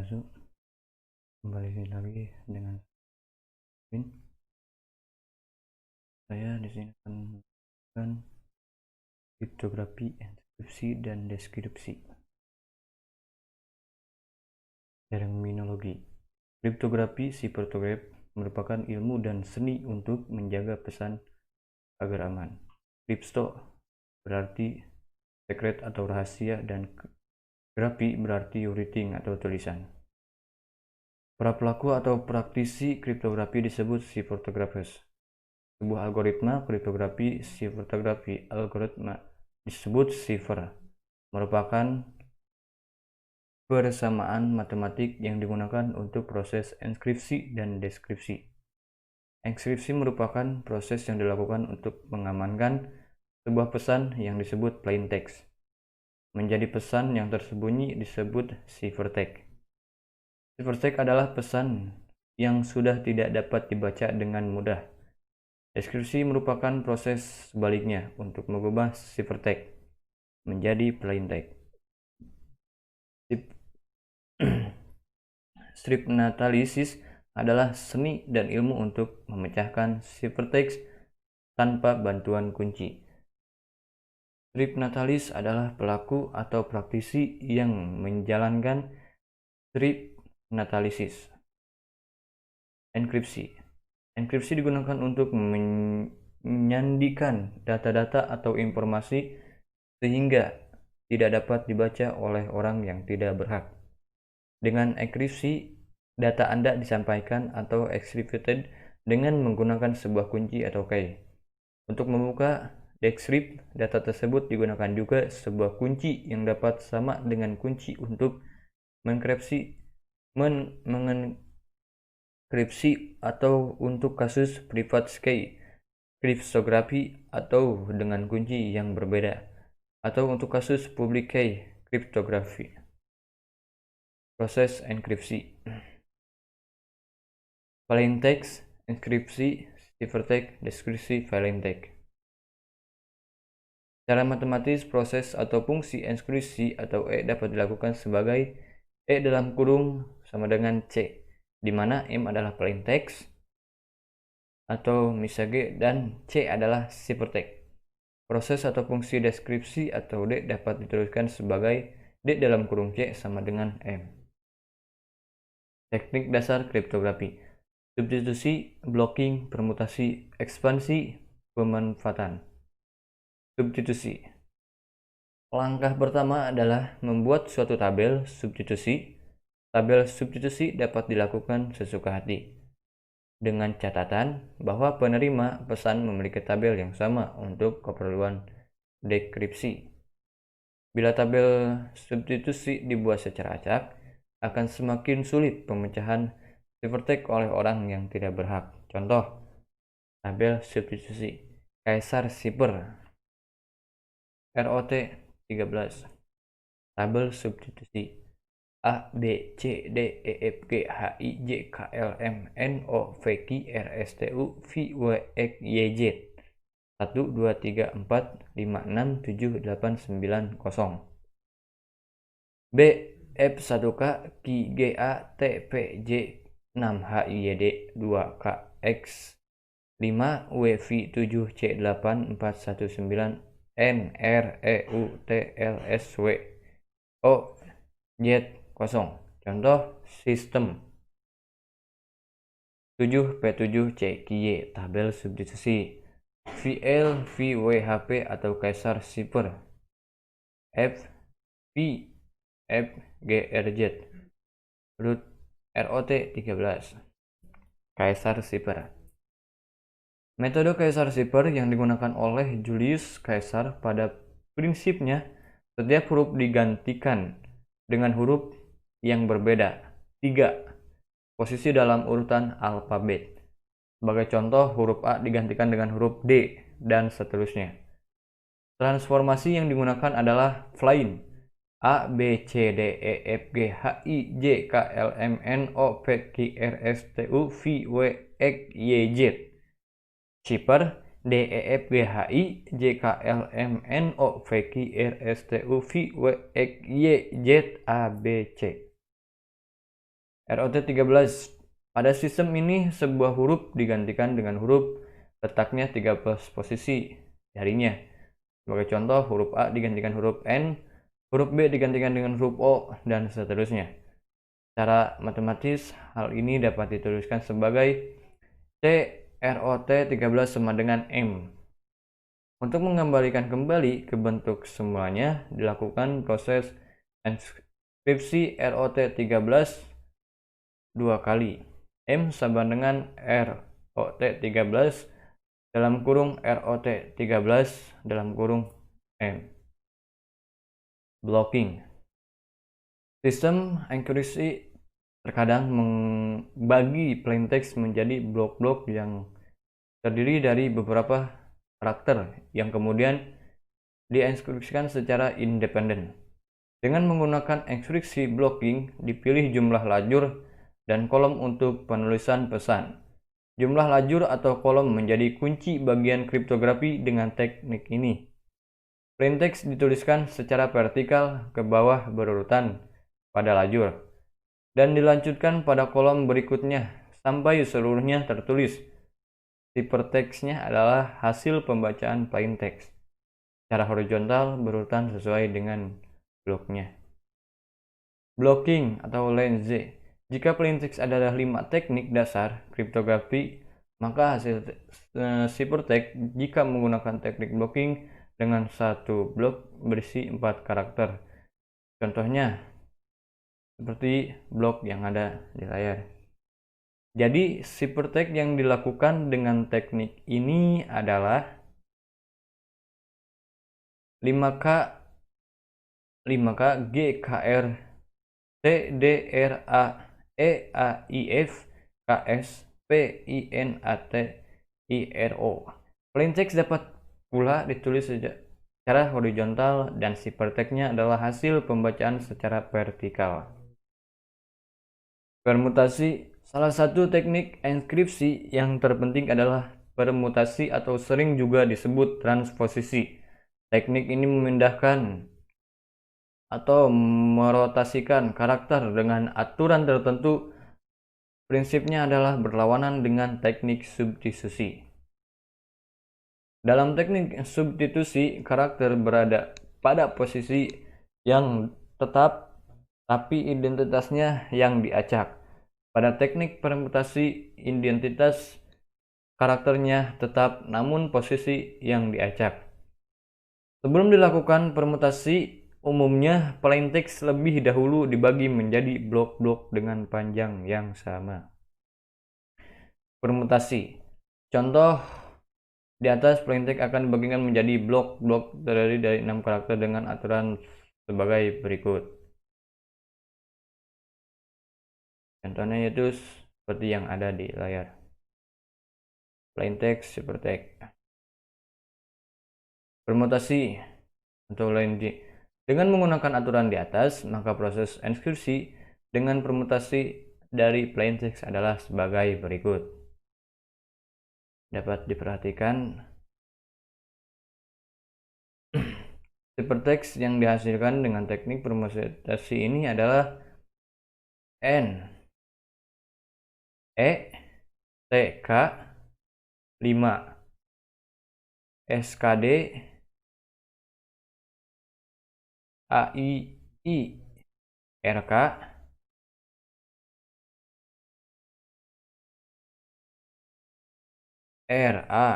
wabarakatuh. Kembali lagi dengan Vin. Saya di sini akan menggunakan kriptografi, enkripsi, dan deskripsi. Terminologi. Kriptografi cryptograph merupakan ilmu dan seni untuk menjaga pesan agar aman. Crypto berarti secret atau rahasia, dan grafi berarti writing atau tulisan. Para pelaku atau praktisi kriptografi disebut cryptographers. Sebuah algoritma kriptografi cryptography algoritma disebut cipher, merupakan persamaan matematik yang digunakan untuk proses enkripsi dan deskripsi. Enkripsi merupakan proses yang dilakukan untuk mengamankan sebuah pesan yang disebut plain text menjadi pesan yang tersembunyi disebut ciphertext. Ciphertext adalah pesan yang sudah tidak dapat dibaca dengan mudah. Deskripsi merupakan proses sebaliknya untuk mengubah ciphertext menjadi plain text. Strip natalysis adalah seni dan ilmu untuk memecahkan ciphertext tanpa bantuan kunci. Strip natalis adalah pelaku atau praktisi yang menjalankan strip natalysis. Enkripsi. Enkripsi digunakan untuk menyandikan data-data atau informasi sehingga tidak dapat dibaca oleh orang yang tidak berhak. Dengan enkripsi, data Anda disampaikan atau encrypted dengan menggunakan sebuah kunci atau key. Untuk membuka decrypt, data tersebut digunakan juga sebuah kunci yang dapat sama dengan kunci untuk mengenkripsi atau untuk kasus private key kriptografi atau dengan kunci yang berbeda, atau untuk kasus public key kriptografi. Proses enkripsi. Plain text, enkripsi, ciphertext, deskripsi, plain text. Secara matematis, proses atau fungsi enkripsi atau E dapat dilakukan sebagai E dalam kurung sama dengan C, di mana M adalah plain text atau misage dan C adalah ciphertext. Proses atau fungsi deskripsi atau D dapat dituliskan sebagai D dalam kurung C sama dengan M. Teknik dasar kriptografi: substitusi, blocking, permutasi, ekspansi, pemanfaatan. Substitusi. Langkah pertama adalah membuat suatu tabel substitusi. Tabel substitusi dapat dilakukan sesuka hati, dengan catatan bahwa penerima pesan memiliki tabel yang sama untuk keperluan dekripsi. Bila tabel substitusi dibuat secara acak, akan semakin sulit pemecahan ciphertext oleh orang yang tidak berhak. Contoh, tabel substitusi Kaisar Cipher ROT 13. Tabel substitusi A, B, C, D, E, F, G, H, I, J, K, L, M, N, O, P, Q, R, S, T, U, V, W, X, Y, Z. 1, 2, 3, 4, 5, 6, 7, 8, 9, 0. B, F, 1, K, Q, G, A, T, P, J, 6, H, I, Y, D, 2, K, X, 5, W, V, 7, C, 8, 4, 1, 9, N, R, E, U, T, L, S, W, O, Z, 0. Contoh sistem 7P7CQY. Tabel substitusi VL, VWHP atau Kaisar Cipher F, V, F, GRZ. Root ROT 13. Kaisar Cipher. Metode Kaisar Cipher yang digunakan oleh Julius Caesar pada prinsipnya setiap huruf digantikan dengan huruf yang berbeda 3 posisi dalam urutan alfabet. Sebagai contoh, huruf A digantikan dengan huruf D dan seterusnya. Transformasi yang digunakan adalah Flynn. A, B, C, D, E, F, G, H, I, J, K, L, M, N, O, P, Q, R, S, T, U, V, W, X, Y, Z. Cipher D, E, F, G, H, I, J, K, L, M, N, O, P, Q, R, S, T, U, V, W, X, Y, Z, A, B, C. ROT13. Pada sistem ini, sebuah huruf digantikan dengan huruf letaknya 13 posisi jarinya. Sebagai contoh, huruf A digantikan huruf N, huruf B digantikan dengan huruf O, dan seterusnya. Secara matematis, hal ini dapat dituliskan sebagai CROT13 sama dengan M. Untuk mengembalikan kembali ke bentuk semulanya, dilakukan proses enskripsi ROT13 dua kali. M sama dengan ROT13 dalam kurung ROT13 dalam kurung M. Blocking. Sistem enkripsi terkadang membagi plaintext menjadi blok-blok yang terdiri dari beberapa karakter yang kemudian dienkripsikan secara independen. Dengan menggunakan enkripsi blocking, dipilih jumlah lajur dan kolom untuk penulisan pesan. Jumlah lajur atau kolom menjadi kunci bagian kriptografi dengan teknik ini. Plaintext dituliskan secara vertikal ke bawah berurutan pada lajur dan dilanjutkan pada kolom berikutnya sampai seluruhnya tertulis. Ciphertextnya adalah hasil pembacaan plaintext secara horizontal berurutan sesuai dengan bloknya. Blocking atau lense. Jika plaintext adalah 5 teknik dasar kriptografi, maka hasil ciphertext jika menggunakan teknik blocking dengan satu blok berisi 4 karakter. Contohnya seperti blok yang ada di layar. Jadi ciphertext yang dilakukan dengan teknik ini adalah 5K GKR TDRA EAIF KS PINATIRO. Plaintext dapat pula ditulis secara horizontal dan ciphertextnya adalah hasil pembacaan secara vertikal. Permutasi. Salah satu teknik enkripsi yang terpenting adalah permutasi atau sering juga disebut transposisi. Teknik ini memindahkan atau merotasikan karakter dengan aturan tertentu. Prinsipnya adalah berlawanan dengan teknik substitusi. Dalam teknik substitusi, karakter berada pada posisi yang tetap, tapi identitasnya yang diacak. Pada teknik permutasi, identitas karakternya tetap, namun posisi yang diacak. Sebelum dilakukan permutasi, umumnya plaintext lebih dahulu dibagi menjadi blok-blok dengan panjang yang sama. Permutasi. Contoh di atas, plaintext akan dibagikan menjadi blok-blok terdiri dari 6 karakter dengan aturan sebagai berikut. Contohnya yaitu seperti yang ada di layar. Plaintext, ciphertext. Permutasi atau lense. Dengan menggunakan aturan di atas, maka proses enkripsi dengan permutasi dari plaintext adalah sebagai berikut. Dapat diperhatikan ciphertext yang dihasilkan dengan teknik permutasi ini adalah N E TK 5 SKD AII RK RA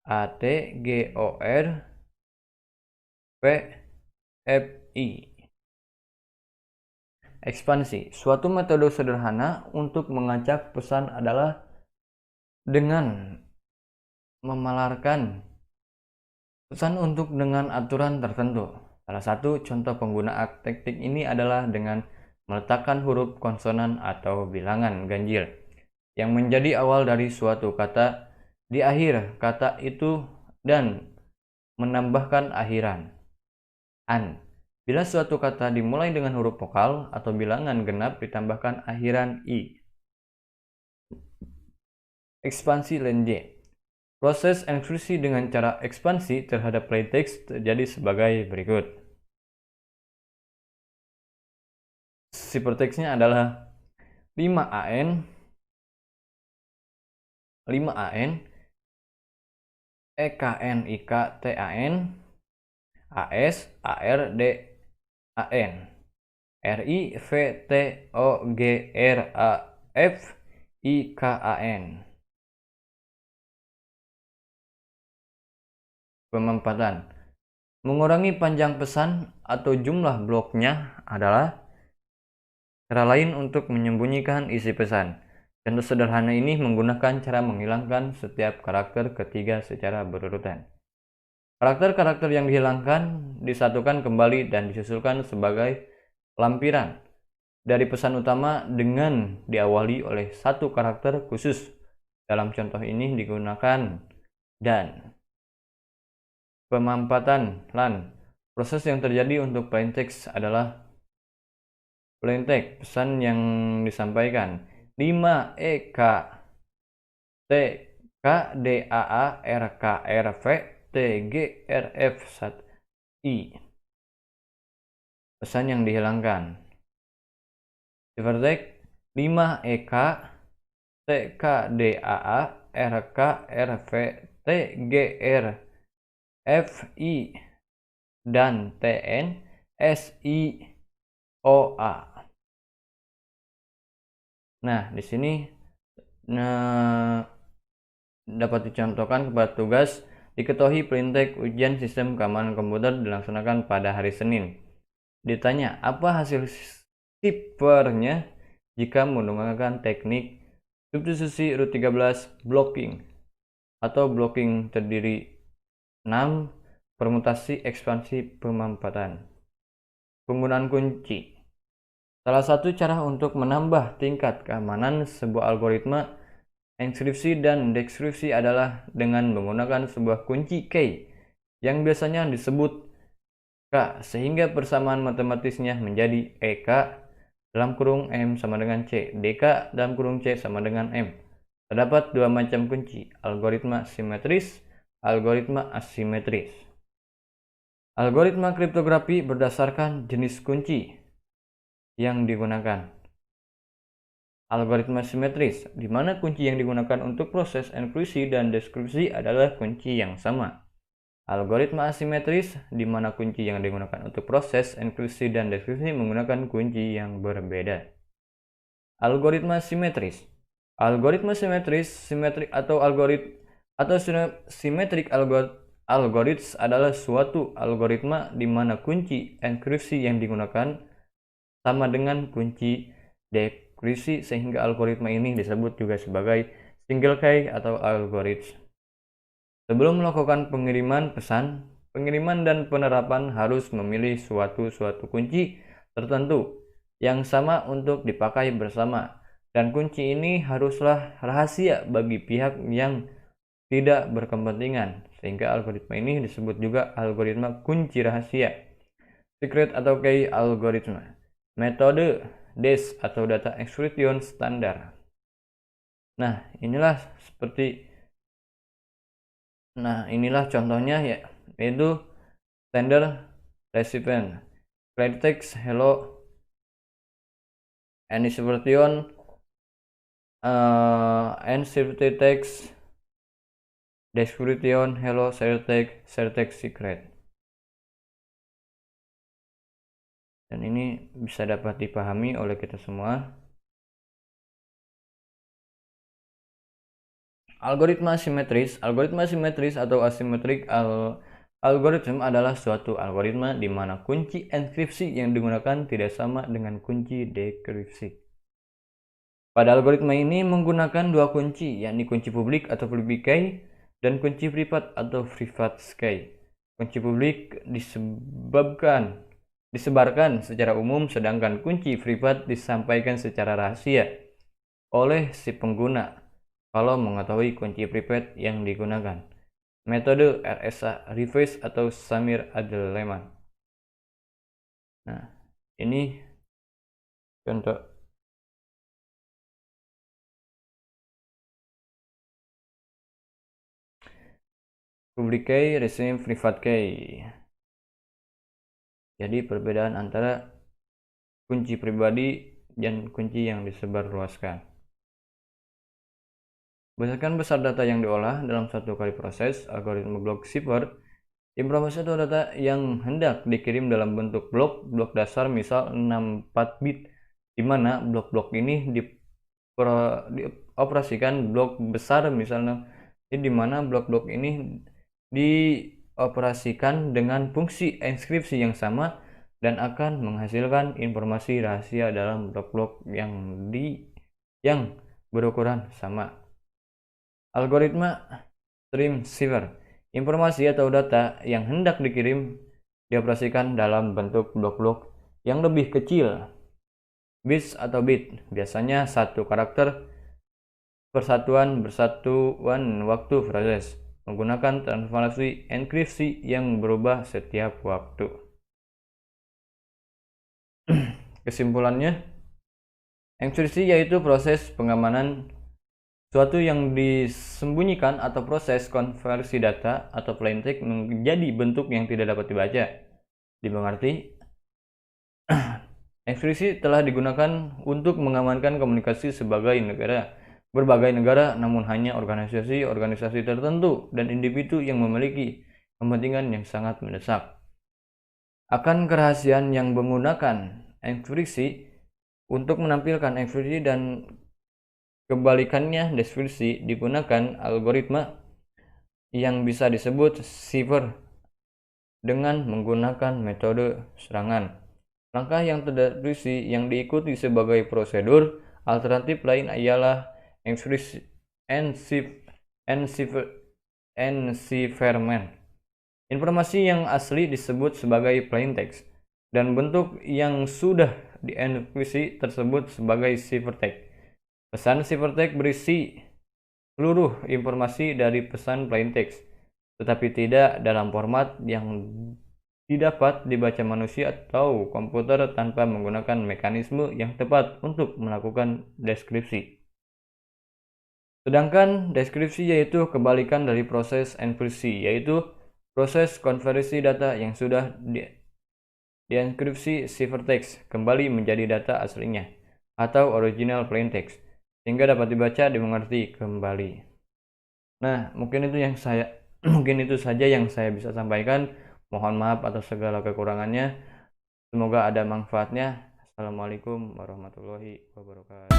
AT GOR PFI. Ekspansi. Suatu metode sederhana untuk mengacak pesan adalah dengan memalarkan pesan untuk dengan aturan tertentu. Salah satu contoh penggunaan teknik ini adalah dengan meletakkan huruf konsonan atau bilangan ganjil yang menjadi awal dari suatu kata di akhir kata itu dan menambahkan akhiran an. Bila suatu kata dimulai dengan huruf vokal atau bilangan genap ditambahkan akhiran i. Ekspansi lense. Proses enkripsi dengan cara ekspansi terhadap plaintext terjadi sebagai berikut. Ciphertextnya adalah 5AN, 5AN, EKNIKTAN, AS, ARDAN, RIVTOGRAFIKAN. Pemanfaatan. Mengurangi panjang pesan atau jumlah bloknya adalah cara lain untuk menyembunyikan isi pesan. Contoh sederhana ini menggunakan cara menghilangkan setiap karakter ketiga secara berurutan. Karakter-karakter yang dihilangkan disatukan kembali dan disusulkan sebagai lampiran dari pesan utama dengan diawali oleh satu karakter khusus. Dalam contoh ini digunakan dan. Pemanfaatan LAN. Proses yang terjadi untuk plain text adalah plain text, pesan yang disampaikan 5 EK T K D A A R K R V T G R F 1 I. Pesan yang dihilangkan. Ciphertext 5 EK T K D A A R K R V T G R F I dan TN S I O A. Nah, di sini dapat dicontohkan kepada tugas diketahui plaintext ujian sistem keamanan komputer dilaksanakan pada hari Senin. Ditanya apa hasil siphernya jika menggunakan teknik substitusi root 13 blocking atau blocking terdiri 6. Permutasi ekspansi pemanfaatan. Penggunaan kunci. Salah satu cara untuk menambah tingkat keamanan sebuah algoritma enkripsi dan dekripsi adalah dengan menggunakan sebuah kunci key yang biasanya disebut K, sehingga persamaan matematisnya menjadi EK dalam kurung M sama dengan C, DK dalam kurung C sama dengan M. Terdapat dua macam kunci, algoritma simetris, algoritma asimetris. Algoritma kriptografi berdasarkan jenis kunci yang digunakan. Algoritma simetris, di mana kunci yang digunakan untuk proses enkripsi dan dekripsi adalah kunci yang sama. Algoritma asimetris, di mana kunci yang digunakan untuk proses enkripsi dan dekripsi menggunakan kunci yang berbeda. Algoritma simetris. Algoritma simetris, simetrik atau simetrik algoritma adalah suatu algoritma di mana kunci enkripsi yang digunakan sama dengan kunci dekripsi, sehingga algoritma ini disebut juga sebagai single key atau algoritma. Sebelum melakukan pengiriman pesan, pengiriman dan penerapan harus memilih suatu kunci tertentu yang sama untuk dipakai bersama, dan kunci ini haruslah rahasia bagi pihak yang tidak berkepentingan, sehingga algoritma ini disebut juga algoritma kunci rahasia, secret atau key algoritma. Metode DES atau data execution standar. Nah, inilah contohnya ya, yaitu standard recipient, plain text hello, execution, encrypted text, description hello, share text secret. Dan ini bisa dapat dipahami oleh kita semua. Algoritma simetris atau asimetrik algoritma adalah suatu algoritma di mana kunci enkripsi yang digunakan tidak sama dengan kunci dekripsi. Pada algoritma ini menggunakan dua kunci, yakni kunci publik atau public key dan kunci privat atau private key. Kunci publik disebarkan secara umum, sedangkan kunci privat disampaikan secara rahasia oleh si pengguna kalau mengetahui kunci privat yang digunakan. Metode RSA Reverse atau Samir Adel-Lehman. Nah, ini contoh. Public key, resim, private key. Jadi perbedaan antara kunci pribadi dan kunci yang disebarluaskan. Berdasarkan besar data yang diolah dalam satu kali proses, algoritma block cipher, informasi atau data yang hendak dikirim dalam bentuk blok dasar misal 64 bit, di mana blok-blok ini dioperasikan blok besar misalnya, di mana blok-blok ini dioperasikan dengan fungsi enkripsi yang sama dan akan menghasilkan informasi rahasia dalam blok-blok yang berukuran sama. Algoritma stream cipher, informasi atau data yang hendak dikirim dioperasikan dalam bentuk blok-blok yang lebih kecil, bits atau bit, biasanya satu karakter persatuan waktu proses, menggunakan transformasi enkripsi yang berubah setiap waktu. Kesimpulannya, enkripsi yaitu proses pengamanan suatu yang disembunyikan atau proses konversi data atau plain text menjadi bentuk yang tidak dapat dibaca. Dimengerti, enkripsi telah digunakan untuk mengamankan komunikasi berbagai negara, namun hanya organisasi tertentu dan individu yang memiliki kepentingan yang sangat mendesak akan kerahasiaan yang menggunakan enkripsi. Untuk menampilkan enkripsi dan kebalikannya deskripsi, digunakan algoritma yang bisa disebut cipher dengan menggunakan metode serangan. Langkah yang terdeskripsi yang diikuti sebagai prosedur. Alternatif lain ialah encipherment. Informasi yang asli disebut sebagai plain text dan bentuk yang sudah dienkripsi tersebut sebagai ciphertext. Pesan ciphertext berisi seluruh informasi dari pesan plain text, tetapi tidak dalam format yang didapat dibaca manusia atau komputer tanpa menggunakan mekanisme yang tepat untuk melakukan deskripsi. Sedangkan deskripsi yaitu kebalikan dari proses enkripsi, yaitu proses konversi data yang sudah dienkripsi ciphertext kembali menjadi data aslinya atau original plain text, sehingga dapat dibaca, dimengerti kembali. Nah, mungkin itu saja yang saya bisa sampaikan. Mohon maaf atas segala kekurangannya. Semoga ada manfaatnya. Assalamualaikum warahmatullahi wabarakatuh.